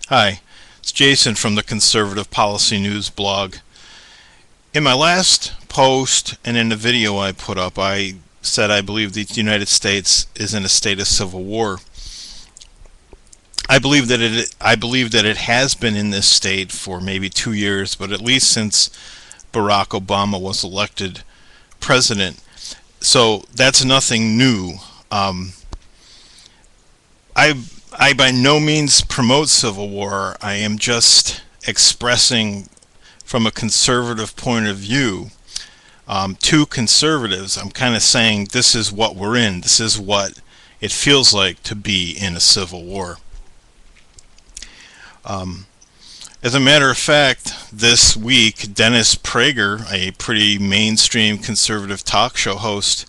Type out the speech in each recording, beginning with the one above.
Hi, it's Jason from the Conservative Policy News blog. In my last post and in the video I put up, I said I believe the United States is in a state of civil war. I believe that it has been in this state for maybe 2 years, but at least since Barack Obama was elected president. So that's nothing new. I by no means promote civil war. I am just expressing from a conservative point of view. To conservatives, I'm kind of saying this is what we're in. This is what it feels like to be in a civil war. As a matter of fact, this week, Dennis Prager, a pretty mainstream conservative talk show host,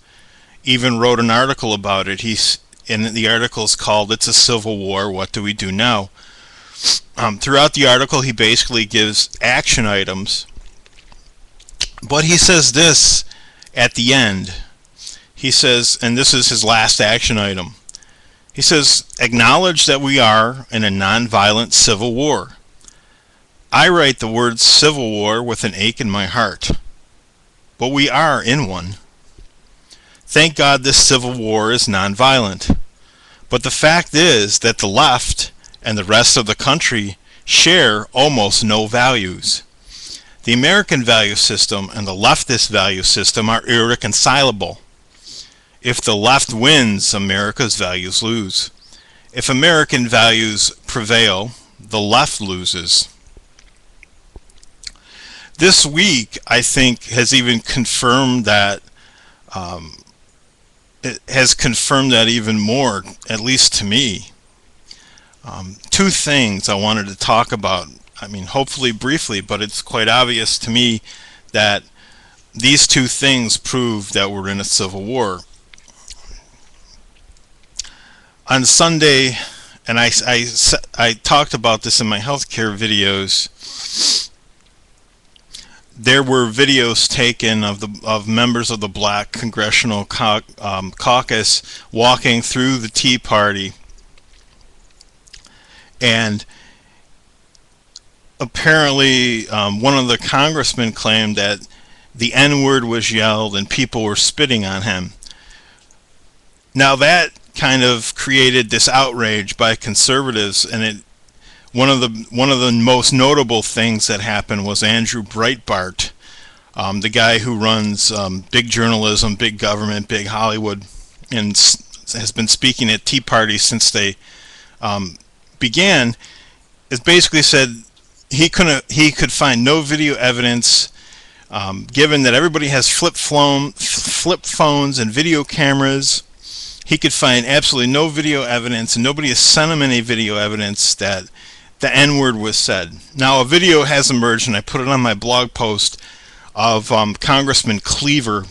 even wrote an article about it. And the article is called "It's a Civil War, What Do We Do Now?" Throughout the article, he basically gives action items, but he says this at the end. He says, and this is his last action item, he says, "Acknowledge that we are in a nonviolent civil war." I write the word civil war with an ache in my heart, but we are in one. Thank God this civil war is nonviolent. But the fact is that the left and the rest of the country share almost no values. The American value system and the leftist value system are irreconcilable. If the left wins, America's values lose. If American values prevail, the left loses. This week, I think, has even confirmed that. It has confirmed that even more, at least to me. Two things I wanted to talk about. I mean, hopefully briefly, but it's quite obvious to me that these two things prove that we're in a civil war. On Sunday, and I talked about this in my healthcare videos, there were videos taken of members of the Black Congressional Caucus walking through the Tea Party, and apparently one of the congressmen claimed that the N-word was yelled and people were spitting on him. Now that kind of created this outrage by conservatives, and one of the most notable things that happened was Andrew Breitbart, the guy who runs big journalism, big government, big Hollywood, and has been speaking at tea parties since they began. Has basically said he could find no video evidence, given that everybody has flip phones and video cameras. He could find absolutely no video evidence, and nobody has sent him any video evidence that the N-word was said. Now a video has emerged, and I put it on my blog post, of Congressman Cleaver,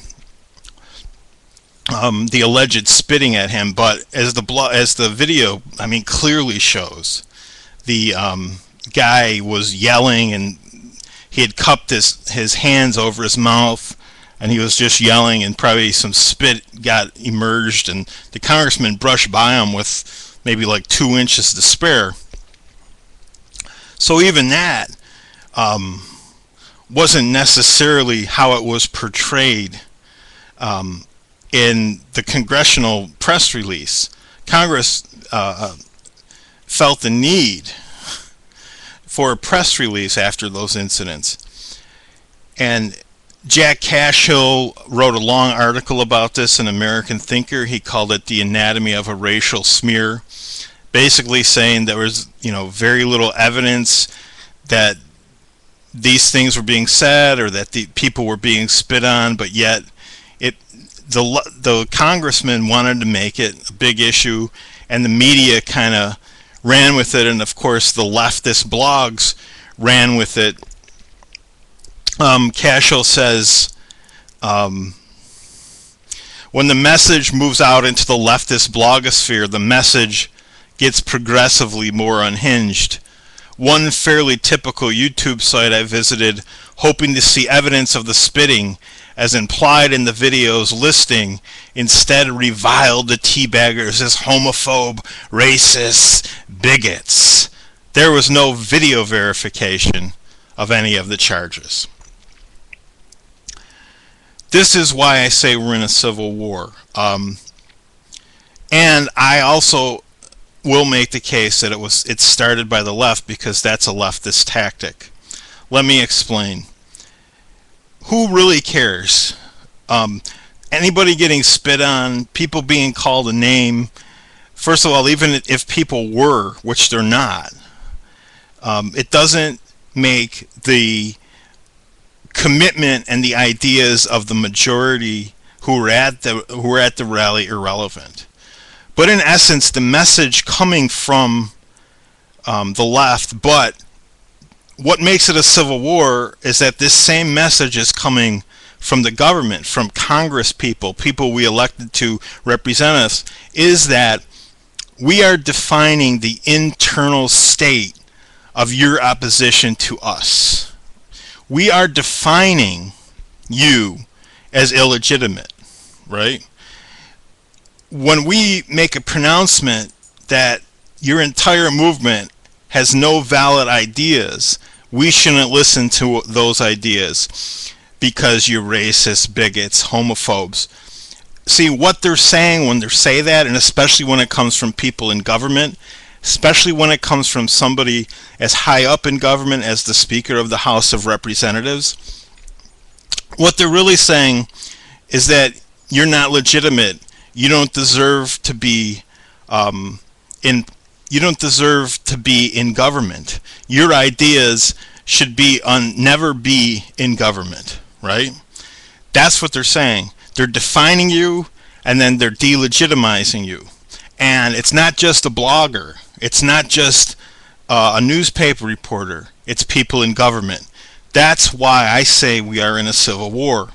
the alleged spitting at him. But as the video, I mean, clearly shows, the guy was yelling, and he had cupped his hands over his mouth, and he was just yelling, and probably some spit got emerged, and the congressman brushed by him with maybe like 2 inches to spare. So even that wasn't necessarily how it was portrayed in the congressional press release. Congress felt the need for a press release after those incidents. And Jack Cashill wrote a long article about this in American Thinker. He called it "The Anatomy of a Racial Smear," basically saying there was, very little evidence that these things were being said or that the people were being spit on, but yet the congressman wanted to make it a big issue, and the media kind of ran with it, and of course the leftist blogs ran with it. Cashill says, when the message moves out into the leftist blogosphere, the message gets progressively more unhinged. One fairly typical YouTube site I visited, hoping to see evidence of the spitting as implied in the video's listing, instead reviled the teabaggers as homophobe, racist, bigots. There was no video verification of any of the charges. This is why I say we're in a civil war. And I also will make the case that it started by the left, because that's a leftist tactic. Let me explain. Who really cares? Anybody getting spit on, people being called a name. First of all, even if people were, which they're not, it doesn't make the commitment and the ideas of the majority who were at the rally irrelevant. But in essence, the message coming from the left, but what makes it a civil war is that this same message is coming from the government, from Congress people we elected to represent us, is that we are defining the internal state of your opposition to us. We are defining you as illegitimate, right? When we make a pronouncement that your entire movement has no valid ideas, we shouldn't listen to those ideas because you're racist, bigots, homophobes. See, what they're saying when they say that, and especially when it comes from people in government, especially when it comes from somebody as high up in government as the Speaker of the House of Representatives, what they're really saying is that you're not legitimate. You don't deserve to be in government. Your ideas should never be in government, right? That's what they're saying. They're defining you, and then they're delegitimizing you. And it's not just a blogger. It's not just a newspaper reporter. It's people in government. That's why I say we are in a civil war.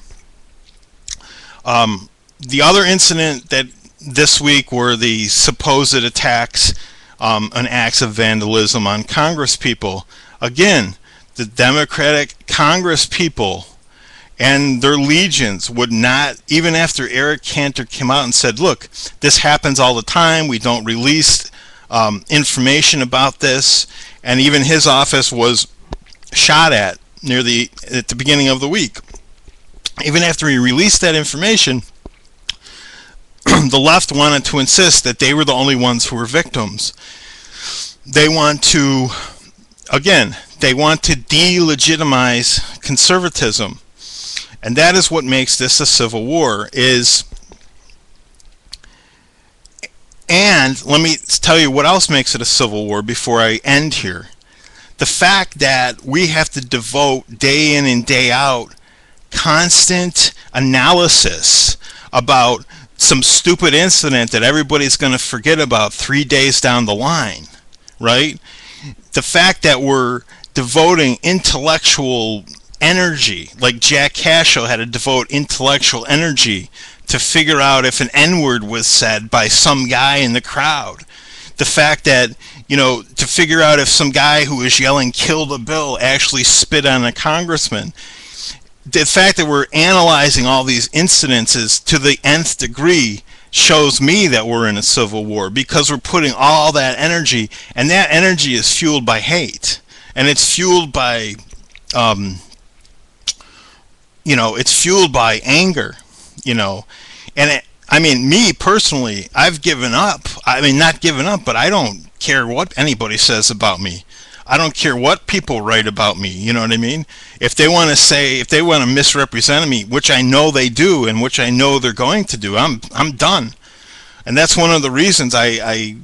The other incident that this week were the supposed attacks and acts of vandalism on Congress people. Again, the Democratic Congress people and their legions would not, even after Eric Cantor came out and said, look, this happens all the time, we don't release information about this, and even his office was shot at at the beginning of the week. Even after he released that information, the left wanted to insist that they were the only ones who were victims. They want to, again, they want to delegitimize conservatism. And that is what makes this a civil war. And let me tell you what else makes it a civil war before I end here. The fact that we have to devote day in and day out constant analysis about some stupid incident that everybody's going to forget about 3 days down the line, right? The fact that we're devoting intellectual energy, like Jack Cashill had to devote intellectual energy to figure out if an N-word was said by some guy in the crowd. The fact that, to figure out if some guy who was yelling "kill the bill" actually spit on a congressman. The fact that we're analyzing all these incidences to the nth degree shows me that we're in a civil war, because we're putting all that energy, and that energy is fueled by hate, and it's fueled by it's fueled by anger, and I mean, me personally, I've given up. I mean, not given up, but I don't care what anybody says about me. I don't care what people write about me, you know what I mean? If they want to misrepresent me, which I know they do, and which I know they're going to do, I'm done. And that's one of the reasons I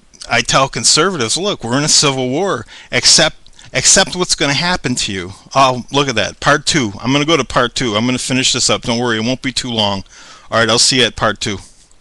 tell conservatives, look, we're in a civil war. Accept what's going to happen to you. Oh, look at that. Part 2. I'm going to go to part 2. I'm going to finish this up. Don't worry, it won't be too long. All right, I'll see you at part 2.